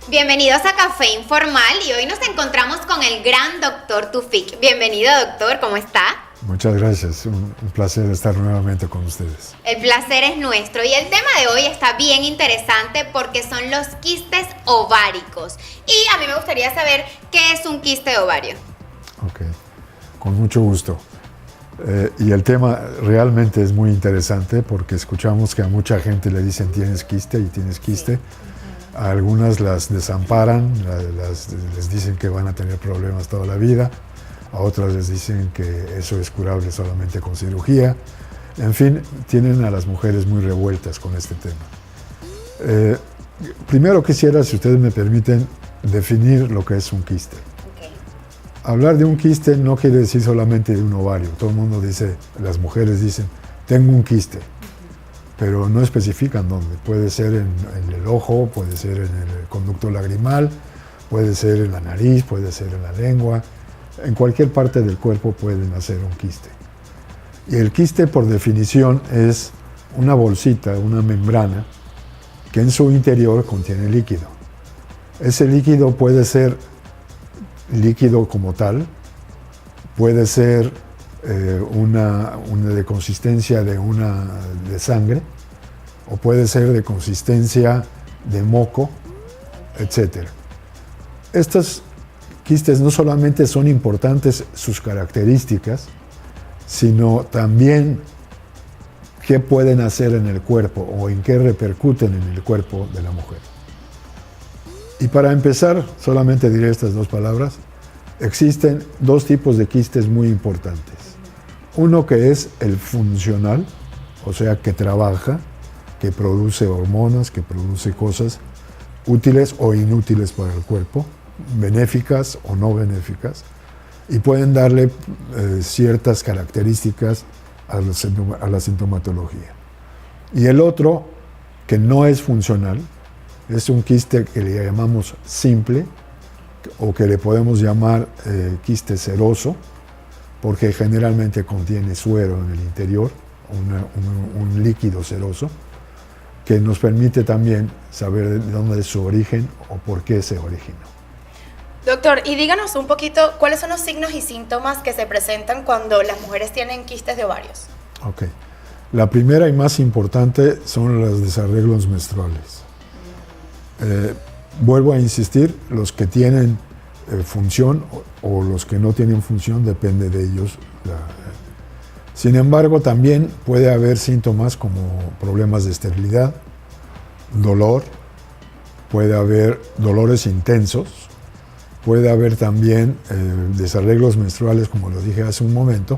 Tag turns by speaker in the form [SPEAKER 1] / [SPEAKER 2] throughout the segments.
[SPEAKER 1] Bienvenidos a Café Informal y hoy nos encontramos con el gran doctor Tufik. Bienvenido, doctor, ¿cómo está?
[SPEAKER 2] Muchas gracias, un placer estar nuevamente con ustedes.
[SPEAKER 1] El placer es nuestro y el tema de hoy está bien interesante porque son los quistes ováricos. Y a mí me gustaría saber qué es un quiste ovario.
[SPEAKER 2] Ok, con mucho gusto. Y el tema realmente es muy interesante porque escuchamos que a mucha gente le dicen tienes quiste y tienes quiste. A algunas las desamparan, les dicen que van a tener problemas toda la vida. A otras les dicen que eso es curable solamente con cirugía. En fin, tienen a las mujeres muy revueltas con este tema. Primero quisiera, si ustedes me permiten, definir lo que es un quiste.
[SPEAKER 1] Okay.
[SPEAKER 2] Hablar de un quiste no quiere decir solamente de un ovario. Todo el mundo dice, las mujeres dicen, tengo un quiste, pero no especifican dónde. Puede ser en el ojo, puede ser en el conducto lagrimal, puede ser en la nariz, puede ser en la lengua. En cualquier parte del cuerpo pueden hacer un quiste. Y el quiste, por definición, es una bolsita, una membrana, que en su interior contiene líquido. Ese líquido puede ser líquido como tal, puede ser una de consistencia de sangre, o puede ser de consistencia de moco, etc. Estos quistes no solamente son importantes sus características, sino también qué pueden hacer en el cuerpo o en qué repercuten en el cuerpo de la mujer. Y para empezar, solamente diré estas dos palabras. Existen dos tipos de quistes muy importantes. Uno que es el funcional, o sea, que trabaja, que produce hormonas, que produce cosas útiles o inútiles para el cuerpo, benéficas o no benéficas, y pueden darle ciertas características a la sintomatología. Y el otro, que no es funcional, es un quiste que le llamamos simple, o que le podemos llamar quiste seroso, porque generalmente contiene suero en el interior, un líquido seroso, que nos permite también saber de dónde es su origen o por qué se originó.
[SPEAKER 3] Doctor, y díganos un poquito cuáles son los signos y síntomas que se presentan cuando las mujeres tienen quistes de ovarios.
[SPEAKER 2] Ok. La primera y más importante son los desarreglos menstruales. Vuelvo a insistir, los que tienen función o los que no tienen función, depende de ellos. Sin embargo, también puede haber síntomas como problemas de esterilidad, dolor, puede haber dolores intensos, puede haber también desarreglos menstruales, como lo dije hace un momento,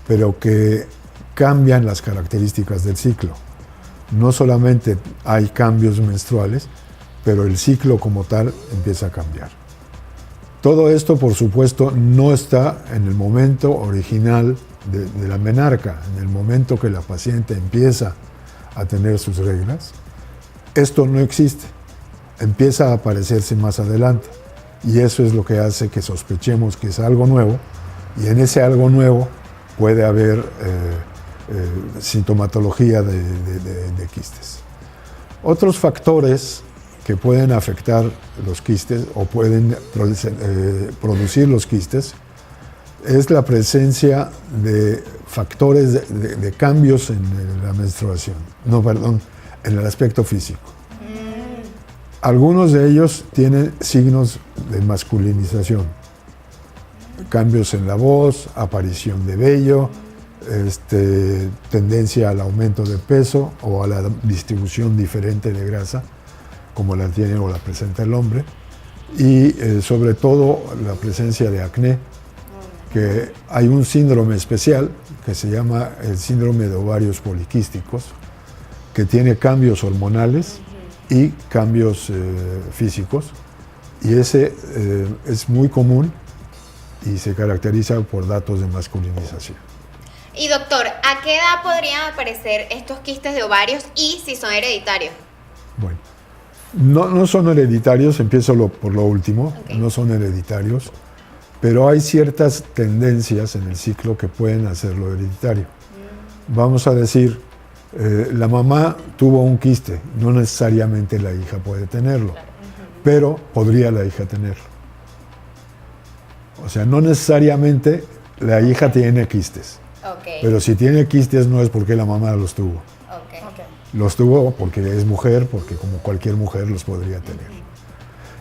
[SPEAKER 2] pero que cambian las características del ciclo. No solamente hay cambios menstruales, pero el ciclo como tal empieza a cambiar. Todo esto, por supuesto, no está en el momento original de la menarca, en el momento que la paciente empieza a tener sus reglas. Esto no existe, empieza a aparecerse más adelante. Y eso es lo que hace que sospechemos que es algo nuevo, y en ese algo nuevo puede haber sintomatología de quistes. Otros factores que pueden afectar los quistes o pueden producir los quistes es la presencia de factores de cambios en la menstruación, en el aspecto físico. Algunos de ellos tienen signos de masculinización, cambios en la voz, aparición de vello, tendencia al aumento de peso o a la distribución diferente de grasa, como la tiene o la presenta el hombre, y sobre todo la presencia de acné, que hay un síndrome especial que se llama el síndrome de ovarios poliquísticos, que tiene cambios hormonales y cambios físicos, y ese es muy común y se caracteriza por datos de masculinización.
[SPEAKER 1] Y doctor, ¿a qué edad podrían aparecer estos quistes de ovarios y si son hereditarios?
[SPEAKER 2] Bueno, no son hereditarios, empiezo por lo último, okay. No son hereditarios, pero hay ciertas tendencias en el ciclo que pueden hacerlo hereditario. Vamos a decir, la mamá tuvo un quiste, no necesariamente la hija puede tenerlo, pero podría la hija tenerlo. O sea, no necesariamente la hija tiene quistes, pero si tiene quistes no es porque la mamá los tuvo. Los tuvo porque es mujer, porque como cualquier mujer los podría tener.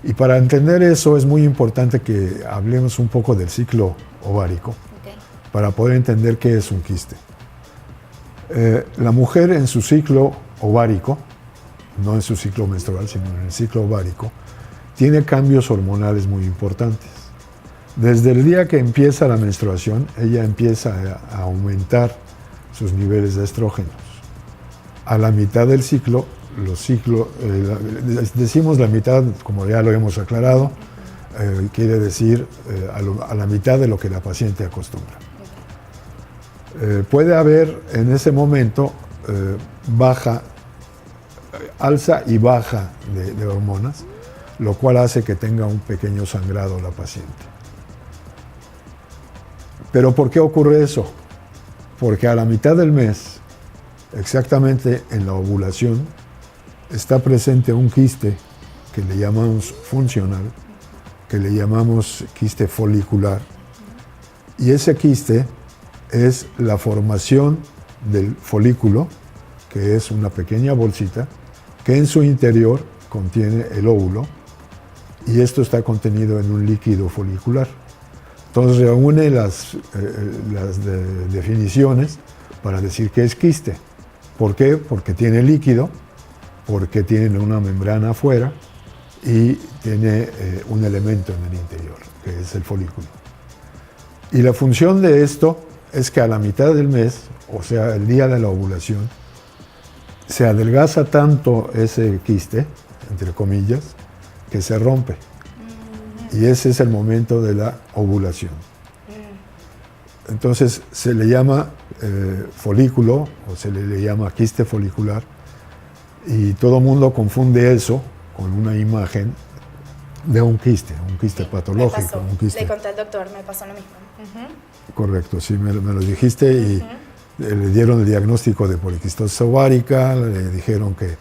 [SPEAKER 2] Y para entender eso es muy importante que hablemos un poco del ciclo ovárico, para poder entender qué es un quiste. La mujer en su ciclo ovárico, no en su ciclo menstrual, sino en el ciclo ovárico, tiene cambios hormonales muy importantes. Desde el día que empieza la menstruación, ella empieza a aumentar sus niveles de estrógenos. A la mitad del ciclo, decimos la mitad, como ya lo hemos aclarado, quiere decir a la mitad de lo que la paciente acostumbra. Puede haber en ese momento alza y baja de hormonas, lo cual hace que tenga un pequeño sangrado la paciente. ¿Pero por qué ocurre eso? Porque a la mitad del mes, exactamente en la ovulación, está presente un quiste que le llamamos funcional, que le llamamos quiste folicular, y ese quiste es la formación del folículo, que es una pequeña bolsita, que en su interior contiene el óvulo, y esto está contenido en un líquido folicular. Entonces reúne las definiciones para decir que es quiste. ¿Por qué? Porque tiene líquido, porque tiene una membrana afuera y tiene un elemento en el interior, que es el folículo. Y la función de esto es que a la mitad del mes, o sea, el día de la ovulación, se adelgaza tanto ese quiste, entre comillas, que se rompe. Y ese es el momento de la ovulación. Entonces se le llama folículo o se le llama quiste folicular, y todo el mundo confunde eso con una imagen de un quiste patológico. Un quiste.
[SPEAKER 3] Le conté al doctor, me pasó lo mismo.
[SPEAKER 2] Correcto, sí, me lo dijiste, y le dieron el diagnóstico de poliquistosis ovárica, le dijeron que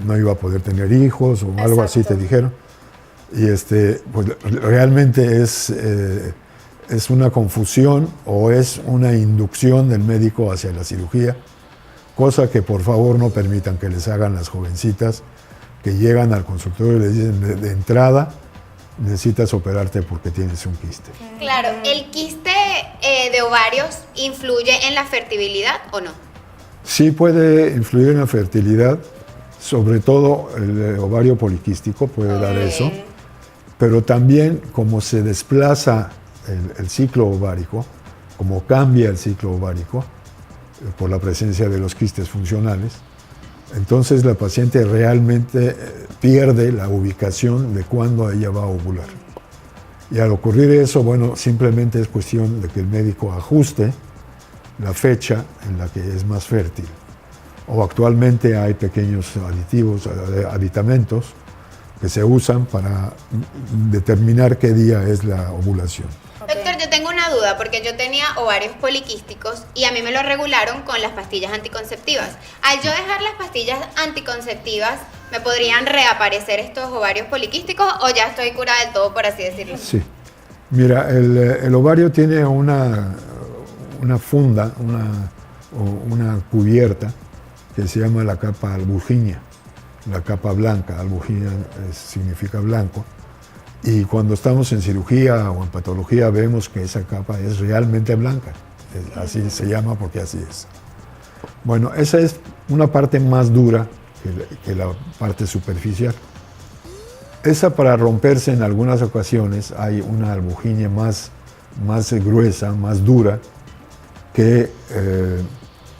[SPEAKER 2] no iba a poder tener hijos o algo así te dijeron. Y pues realmente es una confusión o es una inducción del médico hacia la cirugía, cosa que por favor no permitan que les hagan las jovencitas que llegan al consultorio y les dicen de entrada, necesitas operarte porque tienes un quiste.
[SPEAKER 1] Claro, ¿el quiste de ovarios influye en la fertilidad o no?
[SPEAKER 2] Sí puede influir en la fertilidad, sobre todo el ovario poliquístico puede dar eso, pero también como se desplaza el ciclo ovárico, como cambia el ciclo ovárico por la presencia de los quistes funcionales, entonces la paciente realmente pierde la ubicación de cuándo ella va a ovular. Y al ocurrir eso, bueno, simplemente es cuestión de que el médico ajuste la fecha en la que es más fértil. O actualmente hay pequeños aditamentos que se usan para determinar qué día es la ovulación.
[SPEAKER 1] Doctor, yo tengo una duda porque yo tenía ovarios poliquísticos y a mí me lo regularon con las pastillas anticonceptivas. Al yo dejar las pastillas anticonceptivas, ¿me podrían reaparecer estos ovarios poliquísticos o ya estoy curada del todo, por así decirlo?
[SPEAKER 2] Sí. Mira, el ovario tiene una funda, una cubierta que se llama la capa albuginia, la capa blanca. Albuginia significa blanco. Y cuando estamos en cirugía o en patología vemos que esa capa es realmente blanca. Así se llama porque así es. Bueno, esa es una parte más dura que la parte superficial. Esa, para romperse en algunas ocasiones, hay una albuginia más gruesa, más dura, que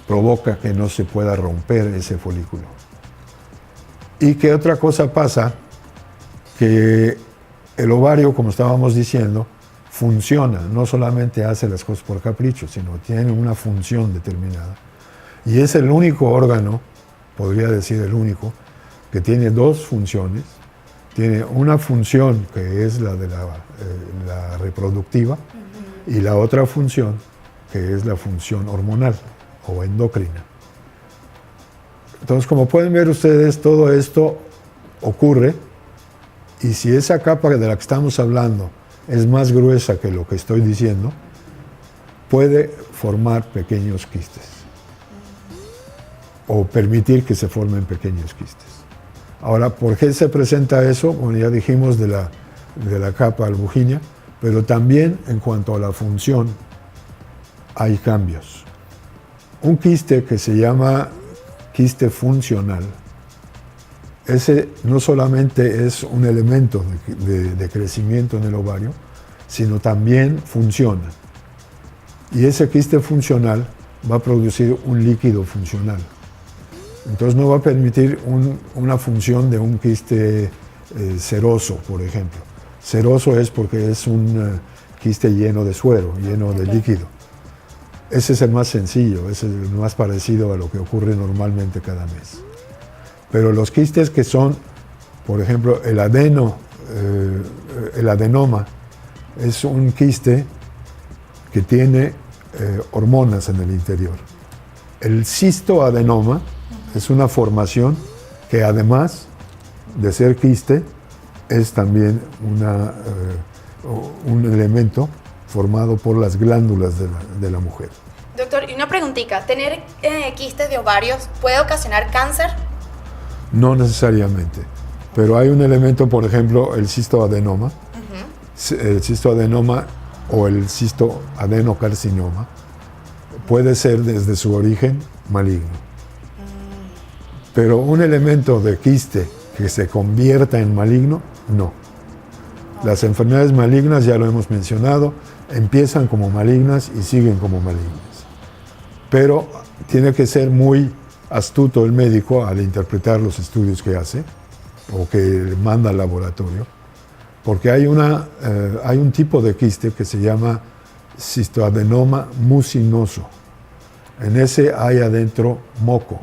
[SPEAKER 2] provoca que no se pueda romper ese folículo. ¿Y qué otra cosa pasa? Que el ovario, como estábamos diciendo, funciona, no solamente hace las cosas por capricho, sino tiene una función determinada. Y es el único órgano, podría decir el único, que tiene dos funciones. Tiene una función que es la de la reproductiva y la otra función que es la función hormonal o endocrina. Entonces, como pueden ver ustedes, todo esto ocurre Y si esa capa de la que estamos hablando es más gruesa que lo que estoy diciendo, puede formar pequeños quistes o permitir que se formen pequeños quistes. Ahora, ¿por qué se presenta eso? Bueno, ya dijimos de la capa albuginea, pero también en cuanto a la función hay cambios. Un quiste que se llama quiste funcional, ese no solamente es un elemento de crecimiento en el ovario, sino también funciona. Y ese quiste funcional va a producir un líquido funcional. Entonces no va a permitir una función de un quiste seroso, por ejemplo. Seroso es porque es un quiste lleno de suero, lleno de líquido. Ese es el más sencillo, ese es el más parecido a lo que ocurre normalmente cada mes. Pero los quistes que son, por ejemplo, el adenoma, es un quiste que tiene hormonas en el interior. El cistoadenoma es una formación que, además de ser quiste, es también un elemento formado por las glándulas de la mujer.
[SPEAKER 3] Doctor, y una preguntita, ¿tener quistes de ovarios puede ocasionar cáncer?
[SPEAKER 2] No necesariamente, pero hay un elemento, por ejemplo, el cistoadenoma, el cistoadenoma o el cistoadenocarcinoma puede ser desde su origen maligno. Pero un elemento de quiste que se convierta en maligno, no. Las enfermedades malignas, ya lo hemos mencionado, empiezan como malignas y siguen como malignas. Pero tiene que ser muy astuto el médico al interpretar los estudios que hace o que manda al laboratorio, porque hay un tipo de quiste que se llama cistoadenoma mucinoso. En ese hay adentro moco,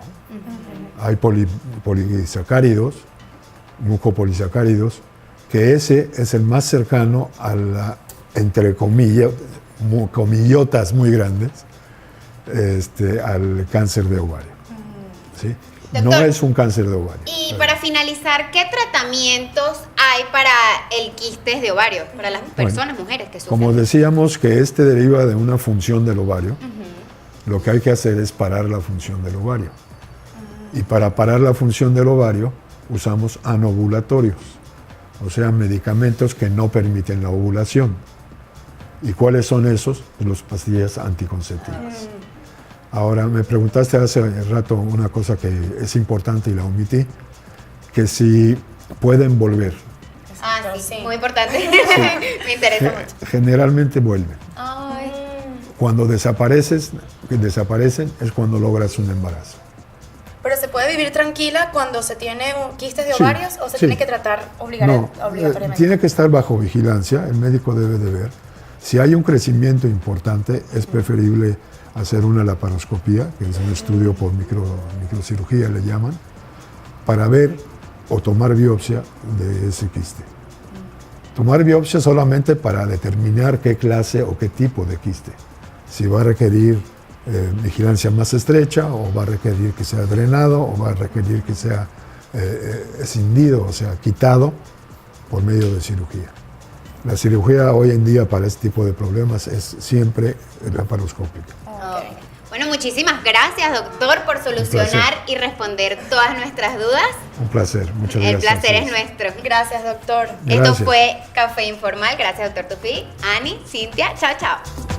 [SPEAKER 2] hay polisacáridos, mucopolisacáridos, que ese es el más cercano a la, entre comillas, comillotas muy grandes, al cáncer de ovario. ¿Sí? No
[SPEAKER 1] Doctor,
[SPEAKER 2] es un cáncer de ovario.
[SPEAKER 1] Y para finalizar, ¿qué tratamientos hay para el quiste de ovario? Para las personas, mujeres que sufren.
[SPEAKER 2] Como decíamos que este deriva de una función del ovario, lo que hay que hacer es parar la función del ovario. Y para parar la función del ovario usamos anovulatorios, o sea, medicamentos que no permiten la ovulación. ¿Y cuáles son esos? Las pastillas anticonceptivas. Ahora, me preguntaste hace rato una cosa que es importante y la omití, que si pueden volver.
[SPEAKER 1] Ah, sí, muy importante. Me interesa mucho.
[SPEAKER 2] Generalmente vuelven.
[SPEAKER 1] Ay.
[SPEAKER 2] Cuando desaparecen es cuando logras un embarazo.
[SPEAKER 3] ¿Pero se puede vivir tranquila cuando se tiene quistes de
[SPEAKER 2] Sí,
[SPEAKER 3] ovarios o se
[SPEAKER 2] sí.
[SPEAKER 3] tiene que tratar
[SPEAKER 2] No,
[SPEAKER 3] obligatoriamente?
[SPEAKER 2] tiene que estar bajo vigilancia, el médico debe de ver. Si hay un crecimiento importante, es preferible hacer una laparoscopía, que es un estudio por microcirugía, le llaman, para ver o tomar biopsia de ese quiste. Tomar biopsia solamente para determinar qué clase o qué tipo de quiste. Si va a requerir vigilancia más estrecha, o va a requerir que sea drenado, o va a requerir que sea escindido, o sea, quitado por medio de cirugía. La cirugía hoy en día para este tipo de problemas es siempre laparoscópica.
[SPEAKER 1] Ok. Bueno, muchísimas gracias, doctor, por solucionar y responder todas nuestras dudas.
[SPEAKER 2] Un placer, muchas
[SPEAKER 1] El
[SPEAKER 2] gracias.
[SPEAKER 1] placer es nuestro.
[SPEAKER 3] Gracias, doctor.
[SPEAKER 1] Esto
[SPEAKER 2] Gracias.
[SPEAKER 1] fue Café Informal. Gracias, doctor Tufi, Ani, Cintia. Chao, chao.